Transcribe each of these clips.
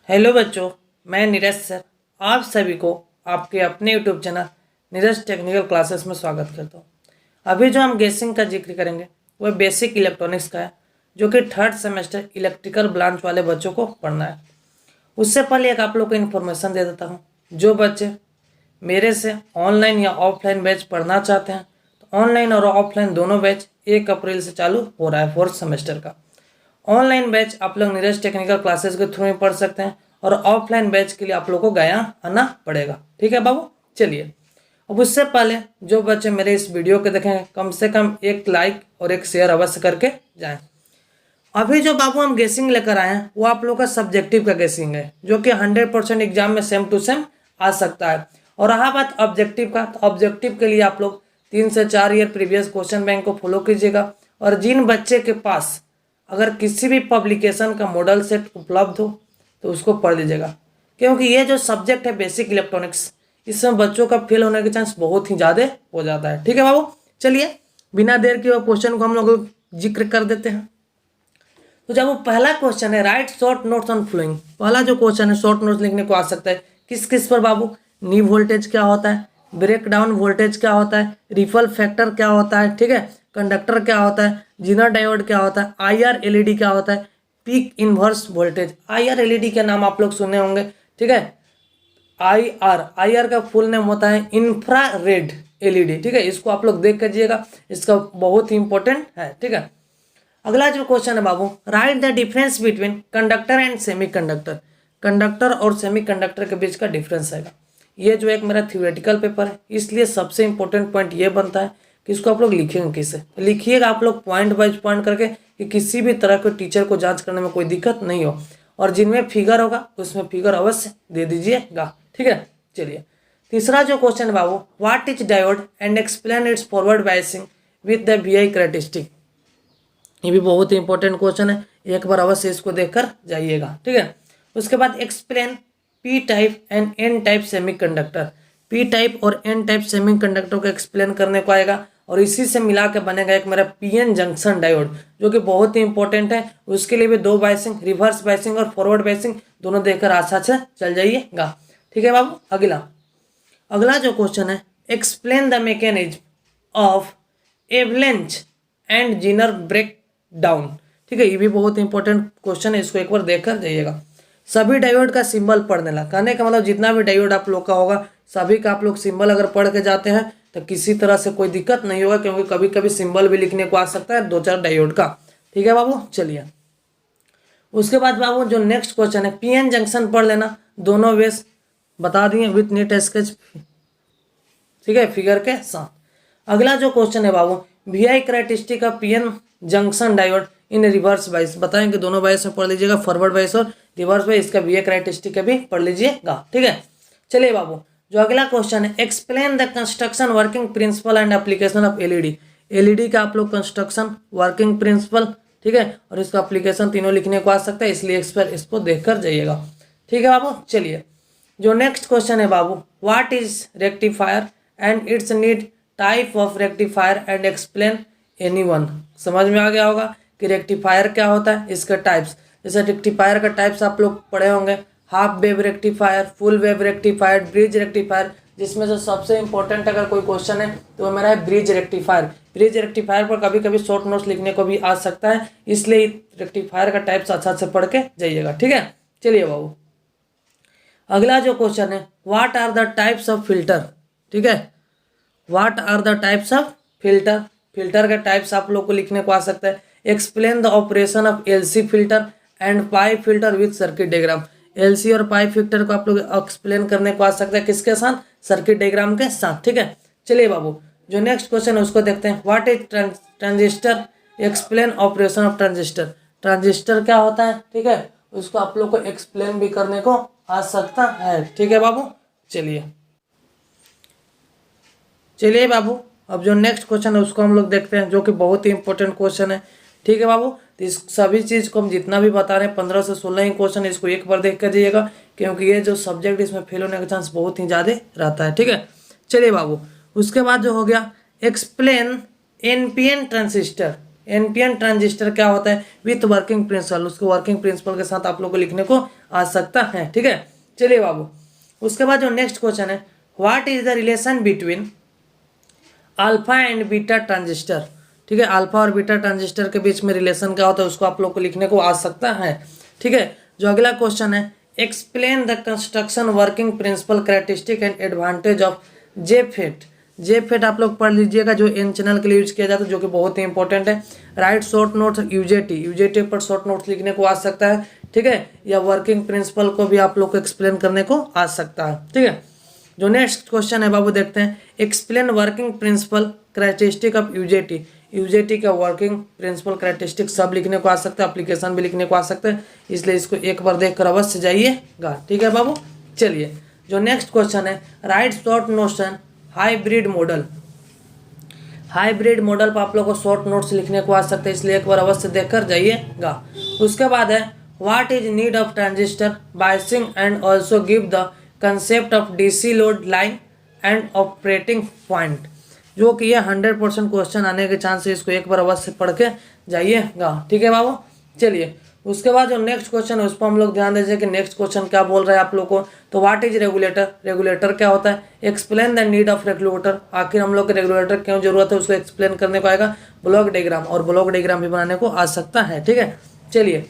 Hello बच्चों, मैं Neeraj sir आप सभी को आपके अपने YouTube channel Neeraj technical classes में स्वागत करता हूँ। अभी जो हम गैसिंग का जिक्र करेंगे वह बेसिक इलेक्ट्रॉनिक्स का है, जो कि थर्ड सेमेस्टर इलेक्ट्रिकल ब्रांच वाले बच्चों को पढ़ना है। उससे पहले एक आप लोग को इन्फॉर्मेशन दे देता हूँ। जो बच्चे मेरे से ऑनलाइन या ऑफलाइन बैच पढ़ना चाहते हैं तो ऑनलाइन और ऑफलाइन दोनों बैच 1 अप्रैल से चालू हो रहा है फोर्थ सेमेस्टर का। ऑनलाइन बैच आप लोग नीरज टेक्निकल क्लासेस के थ्रू में पढ़ सकते हैं और ऑफलाइन बैच के लिए आप लोग को गया आना पड़ेगा। ठीक है बाबू, चलिए। अब उससे पहले जो बच्चे मेरे इस वीडियो को देखेंगे कम से कम एक लाइक और एक शेयर अवश्य करके जाएं। अभी जो बाबू हम गेसिंग लेकर आए हैं वो आप लोग का सब्जेक्टिव का गेसिंग है, जो कि 100% एग्जाम में सेम टू सेम आ सकता है। और रहा बात ऑब्जेक्टिव का, तो ऑब्जेक्टिव के लिए आप लोग 3 से 4 ईयर प्रीवियस क्वेश्चन बैंक को फॉलो कीजिएगा। और जिन बच्चे के पास अगर किसी भी पब्लिकेशन का मॉडल सेट उपलब्ध हो तो उसको पढ़ लीजिएगा, क्योंकि ये जो सब्जेक्ट है बेसिक इलेक्ट्रॉनिक्स, इसमें बच्चों का फेल होने के चांस बहुत ही ज़्यादा हो जाता है। ठीक है बाबू, चलिए बिना देर के वो क्वेश्चन को हम लोग जिक्र कर देते हैं। तो जब वो पहला क्वेश्चन है write short notes on flowing, पहला जो क्वेश्चन है शॉर्ट नोट्स लिखने को आ सकता है किस किस पर बाबू। नी वोल्टेज क्या होता है, ब्रेक डाउन वोल्टेज क्या होता है, रिपल फैक्टर क्या होता है, ठीक है, कंडक्टर क्या होता है, जीनर डायोड क्या होता है, आईआर एलईडी क्या होता है, peak inverse voltage. IR LED के नाम आप लोग सुने होंगे, ठीक है। आईआर का फुल नेम होता है इंफ्रारेड एलईडी, ठीक है। इसको आप लोग देख कीजिएगा, इसका बहुत ही इंपॉर्टेंट है, ठीक है। अगला जो क्वेश्चन है बाबू, write the difference between conductor and semiconductor. Conductor और सेमीकंडक्टर के बीच का डिफरेंस आएगा। ये जो एक मेरा थ्योरेटिकल पेपर है, इसलिए सबसे इंपॉर्टेंट पॉइंट ये बनता है कि इसको आप लोग लिखेंगे किससे। लिखिएगा आप लोग पॉइंट वाइज पॉइंट करके, कि किसी भी तरह के टीचर को जांच करने में कोई दिक्कत नहीं हो। और जिनमें फिगर होगा उसमें फिगर अवश्य दे दीजिएगा, ठीक है। चलिए तीसरा जो क्वेश्चन है बाबू, what is diode and explain its forward biasing with the VI characteristic. ये भी बहुत ही इंपॉर्टेंट क्वेश्चन है, एक बार अवश्य इसको देखकर जाइएगा, ठीक है। उसके बाद explain P type and N type semiconductor. P type और एन टाइप सेमीकंडक्टर को एक्सप्लेन करने को आएगा, और इसी से मिला के बनेगा एक मेरा पीएन जंक्शन डायोड, जो कि बहुत ही इंपॉर्टेंट है। उसके लिए भी 2 बायसिंग, रिवर्स बायसिंग और फॉरवर्ड बायसिंग दोनों देखकर आशा से चल जाइएगा, ठीक है बाबू। अगला जो क्वेश्चन है, explain the mechanism of avalanche and Zener break down, ठीक है। ये भी बहुत इंपॉर्टेंट क्वेश्चन है, इसको एक बार देखकर जाइएगा। सभी डायोड का सिंबल पढ़ने ला, कहने का मतलब जितना भी डायोड आप लोग का होगा सभी का आप लोग सिंबल अगर पढ़ के जाते हैं तो किसी तरह से कोई दिक्कत नहीं होगा, क्योंकि कभी कभी सिंबल भी लिखने को आ सकता है 2-4 डायोड का, ठीक है बाबू। चलिए उसके बाद बाबू जो नेक्स्ट क्वेश्चन है, पीएन जंक्शन पढ़ लेना, दोनों वेस बता दिए विथ नेट स्केच, ठीक है, फिगर के साथ। अगला जो क्वेश्चन है बाबू, VI characteristic of PN junction diode in reverse bias, बताएंगे दोनों बायस में पढ़ लीजिएगा, फॉरवर्ड बायस और रिवर्स बायस। इसका वीआई कैरेक्टरिस्टिक भी पढ़ लीजिएगा, ठीक है। चलिए बाबू जो अगला क्वेश्चन है, explain the construction working principle and application of LED. LED का आप लोग कंस्ट्रक्शन, वर्किंग प्रिंसिपल, ठीक है, और इसका एप्लीकेशन तीनों लिखने को आ सकता है, इसलिए इसको देखकर जाइएगा, ठीक है बाबू। चलिए जो नेक्स्ट क्वेश्चन है बाबू, what is rectifier and its need, type of rectifier and explain anyone. समझ में आ गया होगा कि रेक्टिफायर क्या होता है, इसका टाइप्स। जैसे रेक्टिफायर का टाइप्स आप लोग पढ़े होंगे, half wave rectifier, full wave rectifier, bridge rectifier, जिसमें से सबसे इंपॉर्टेंट अगर कोई क्वेश्चन है तो वो मेरा है ब्रिज रेक्टिफायर। ब्रिज रेक्टिफायर पर कभी कभी शॉर्ट नोट्स लिखने को भी आ सकता है, इसलिए रेक्टिफायर का टाइप्स अच्छा से पढ़ के जाइएगा, ठीक है। चलिए बाबू अगला जो क्वेश्चन है, what are the types of filter, ठीक है। What are the types of filter, filter के टाइप्स आप लोग को लिखने को आ सकता है। Explain the operation of LC filter and pi filter with circuit diagram. LC और पाई फिल्टर को आप लोग एक्सप्लेन करने को आ सकता है, किसके साथ, सर्किट डायग्राम के साथ, ठीक है। चलिए बाबू जो नेक्स्ट क्वेश्चन है उसको देखते हैं, what is transistor, explain operation of transistor. Transistor क्या होता है, ठीक है, उसको आप लोग को एक्सप्लेन भी करने को आ सकता है, ठीक है बाबू। चलिए बाबू अब जो नेक्स्ट क्वेश्चन है उसको हम लोग देखते हैं, जो कि बहुत ही इंपॉर्टेंट क्वेश्चन है, ठीक है बाबू। तो इस सभी चीज़ को हम जितना भी बता रहे हैं 15 से 16 ही क्वेश्चन, इसको एक बार देख कर जाइएगा, क्योंकि ये जो सब्जेक्ट इसमें फेल होने का चांस बहुत ही ज़्यादा रहता है, ठीक है। चलिए बाबू उसके बाद जो हो गया, explain NPN transistor, NPN transistor क्या होता है विथ वर्किंग प्रिंसिपल, उसके वर्किंग प्रिंसिपल के साथ आप लोग को लिखने को आ सकता है। ठीक है, चलिए बाबू, उसके बाद जो नेक्स्ट क्वेश्चन है, what is the relation between alpha and beta transistor. ठीक है, अल्फा और बीटा ट्रांजिस्टर के बीच में रिलेशन क्या होता है उसको आप लोग को लिखने को आ सकता है। ठीक है, जो अगला क्वेश्चन है, explain the construction working principle characteristic and advantage of JFET. JFET आप लोग पढ़ लीजिएगा, जो एन चैनल के लिए यूज किया जाता है, जो कि बहुत ही इंपॉर्टेंट है। Write short notes UJT, UJT पर शॉर्ट नोट्स लिखने को आ सकता है। ठीक है, या वर्किंग प्रिंसिपल को भी आप लोग को एक्सप्लेन करने को आ सकता है। ठीक है, जो नेक्स्ट क्वेश्चन है बाबू देखते हैं, explain working principle characteristic of UJT. UJT का वर्किंग प्रिंसिपल कैरेक्टरिस्टिक सब लिखने को आ सकता है, एप्लीकेशन भी लिखने को आ सकता है, इसलिए इसको एक बार देखकर अवश्य जाइएगा। ठीक है बाबू, चलिए जो नेक्स्ट क्वेश्चन है, write short notion hybrid model. Hybrid model पर आप लोग को शॉर्ट नोट्स लिखने को आ सकते हैं, इसलिए एक बार अवश्य देखकर जाइएगा। उसके बाद है, what is need of transistor biasing and also give the concept of DC load line and operating point, जो कि ये 100% क्वेश्चन आने के चांस है, इसको एक बार अवश्य पढ़ के जाइएगा। ठीक है बाबू, चलिए उसके बाद जो नेक्स्ट क्वेश्चन है उस पर हम लोग ध्यान दीजिए कि नेक्स्ट क्वेश्चन क्या बोल रहा है आप लोग को। तो व्हाट इज रेगुलेटर, रेगुलेटर क्या होता है, explain the need of regulator, आखिर हम लोग के रेगुलेटर क्यों जरूरत है उसको एक्सप्लेन करने को आएगा। ब्लॉक डायग्राम, और ब्लॉक डायग्राम भी बनाने को आ सकता है। ठीक है, चलिए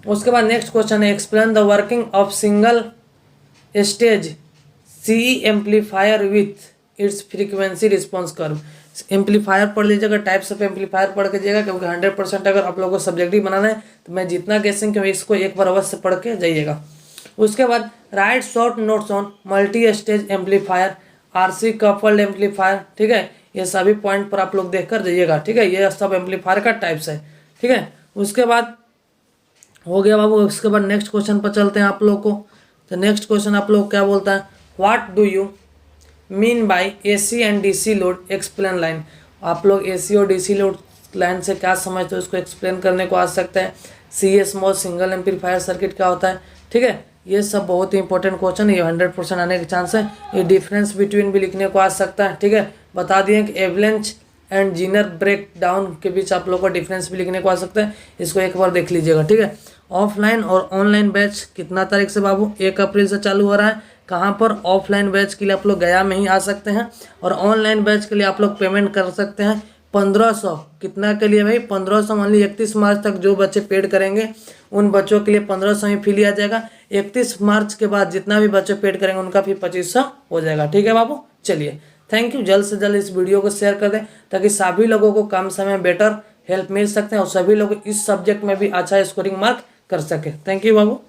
उसके बाद नेक्स्ट क्वेश्चन है, explain the working of single stage CE amplifier with its frequency response curve. Amplifier पढ़ लीजिएगा, टाइप्स ऑफ एम्पलीफायर पढ़ के जाइएगा, क्योंकि 100% अगर आप लोगों को सब्जेक्टिव बनाना है तो मैं जितना गेसिंग क्यों इसको एक बार अवश्य पढ़ के जाइएगा। उसके बाद right short notes on multi stage amplifier, RC coupled amplifier. ठीक है, ये सभी पॉइंट पर आप लोग देख कर जाइएगा। ठीक है, ये सब एम्पलीफायर का टाइप्स है। ठीक है, उसके बाद हो गया बाबू। उसके बाद नेक्स्ट क्वेश्चन पर चलते हैं आप लोग को। तो नेक्स्ट क्वेश्चन आप लोग क्या बोलता है, what do you mean by AC and DC load explain line. आप लोग एसी और डीसी लोड लाइन से क्या समझते हो उसको एक्सप्लेन करने को आ सकता है। CMOS सिंगल एम्पलीफायर सर्किट क्या होता है। ठीक है, ये सब बहुत ही इंपॉर्टेंट क्वेश्चन है, ये 100% आने के चांस है। ये डिफरेंस बिटवीन भी लिखने को आ सकता है। ठीक है, बता दिए कि avalanche and Zener break down के बीच आप लोग को डिफरेंस भी लिखने को आ सकता है, इसको एक बार देख लीजिएगा। ठीक है, ऑफलाइन और ऑनलाइन बैच कितना तारीख से बाबू, 1 अप्रैल से चालू हो रहा है। कहाँ पर, ऑफलाइन बैच के लिए आप लोग गया में ही आ सकते हैं, और ऑनलाइन बैच के लिए आप लोग पेमेंट कर सकते हैं 1500। कितना के लिए भाई, 1500। मान ली 31 मार्च तक जो बच्चे पेड करेंगे उन बच्चों के लिए 1500 में फी लिया जाएगा। 31 मार्च के बाद जितना भी बच्चे पेड करेंगे उनका फी 2500 हो जाएगा। ठीक है बाबू, चलिए थैंक यू। जल्द से जल्द इस वीडियो को शेयर कर दें ताकि सभी लोगों को कम समय में बेटर हेल्प मिल सकते हैं और सभी लोग इस सब्जेक्ट में भी अच्छा स्कोरिंग मार्क कर सके। Thank you Babu.